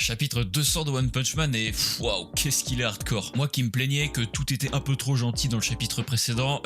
Chapitre 200 de One Punch Man et waouh, qu'est-ce qu'il est hardcore. Moi qui me plaignais que tout était un peu trop gentil dans le chapitre précédent,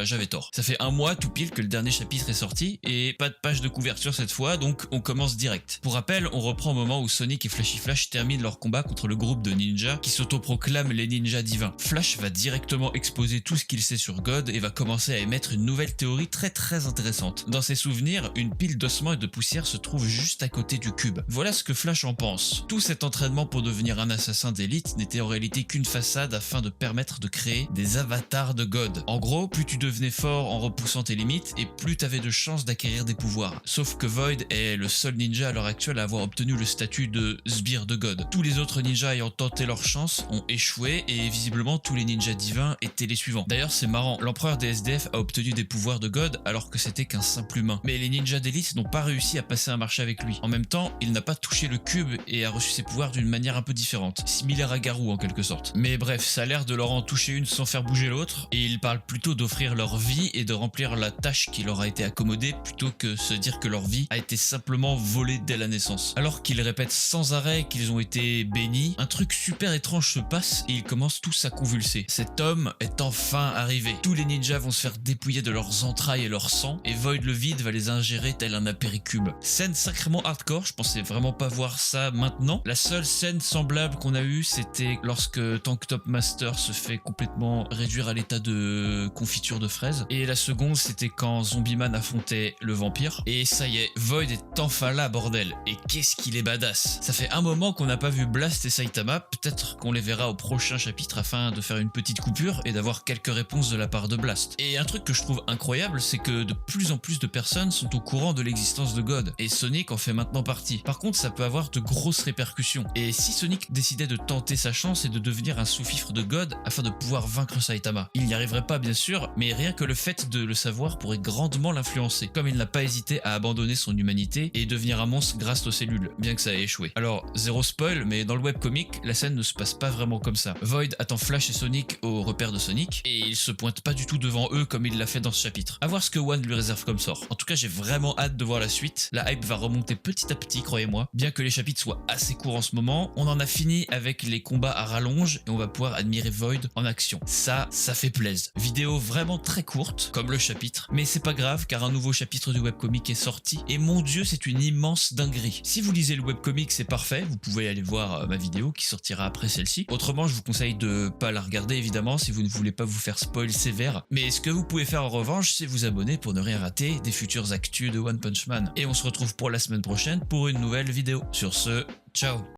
j'avais tort. Ça fait un mois tout pile que le dernier chapitre est sorti et pas de page de couverture cette fois, donc on commence direct. Pour rappel, on reprend au moment où Sonic et Flashy Flash terminent leur combat contre le groupe de ninjas qui s'autoproclament les ninjas divins. Flash va directement exposer tout ce qu'il sait sur God et va commencer à émettre une nouvelle théorie très intéressante. Dans ses souvenirs, une pile d'ossements et de poussière se trouve juste à côté du cube. Voilà ce que Flash en pense. Tout cet entraînement pour devenir un assassin d'élite n'était en réalité qu'une façade afin de permettre de créer des avatars de God. En gros, plus tu devenais fort en repoussant tes limites et plus t'avais de chances d'acquérir des pouvoirs. Sauf que Void est le seul ninja à l'heure actuelle à avoir obtenu le statut de sbire de God. Tous les autres ninjas ayant tenté leur chance ont échoué et visiblement tous les ninjas divins étaient les suivants. D'ailleurs c'est marrant, l'empereur des SDF a obtenu des pouvoirs de God alors que c'était qu'un simple humain. Mais les ninjas d'élite n'ont pas réussi à passer un marché avec lui. En même temps, il n'a pas touché le cube et a reçu ses pouvoirs d'une manière un peu différente, similaire à Garou en quelque sorte. Mais bref, ça a l'air de leur en toucher une sans faire bouger l'autre, et ils parlent plutôt d'offrir leur vie et de remplir la tâche qui leur a été accommodée plutôt que se dire que leur vie a été simplement volée dès la naissance. Alors qu'ils répètent sans arrêt qu'ils ont été bénis, un truc super étrange se passe et ils commencent tous à convulser. Cet homme est enfin arrivé. Tous les ninjas vont se faire dépouiller de leurs entrailles et leur sang, et Void le vide va les ingérer tel un apéricube. Scène sacrément hardcore, je pensais vraiment pas voir ça maintenant. La seule scène semblable qu'on a eue, c'était lorsque Tank Top Master se fait complètement réduire à l'état de confiture de fraise. Et la seconde, c'était quand Zombie Man affrontait le vampire. Et ça y est, Void est enfin là, bordel. Et qu'est-ce qu'il est badass. Ça fait un moment qu'on n'a pas vu Blast et Saitama, peut-être qu'on les verra au prochain chapitre afin de faire une petite coupure et d'avoir quelques réponses de la part de Blast. Et un truc que je trouve incroyable, c'est que de plus en plus de personnes sont au courant de l'existence de God. Et Sonic en fait maintenant partie. Par contre, ça peut avoir de grosses répercussions. Et si Sonic décidait de tenter sa chance et de devenir un sous-fifre de God afin de pouvoir vaincre Saitama, il n'y arriverait pas bien sûr, mais rien que le fait de le savoir pourrait grandement l'influencer, comme il n'a pas hésité à abandonner son humanité et devenir un monstre grâce aux cellules, bien que ça ait échoué. Alors, zéro spoil, mais dans le webcomic, la scène ne se passe pas vraiment comme ça. Void attend Flash et Sonic au repère de Sonic, et il se pointe pas du tout devant eux comme il l'a fait dans ce chapitre. À voir ce que One lui réserve comme sort. En tout cas, j'ai vraiment hâte de voir la suite. La hype va remonter petit à petit, croyez-moi. Bien que les chapitres soient assez courts en ce moment, on en a fini avec les combats à rallonge et on va pouvoir admirer Void en action. Ça fait plaise. Vidéo vraiment très courte, comme le chapitre, mais c'est pas grave car un nouveau chapitre du webcomic est sorti et mon dieu, c'est une immense dinguerie. Si vous lisez le webcomic, c'est parfait, vous pouvez aller voir ma vidéo qui sortira après celle-ci. Autrement, je vous conseille de pas la regarder évidemment si vous ne voulez pas vous faire spoil sévère, mais ce que vous pouvez faire en revanche, c'est vous abonner pour ne rien rater des futures actus de One Punch Man. Et on se retrouve pour la semaine prochaine pour une nouvelle vidéo. Sur ce, ciao.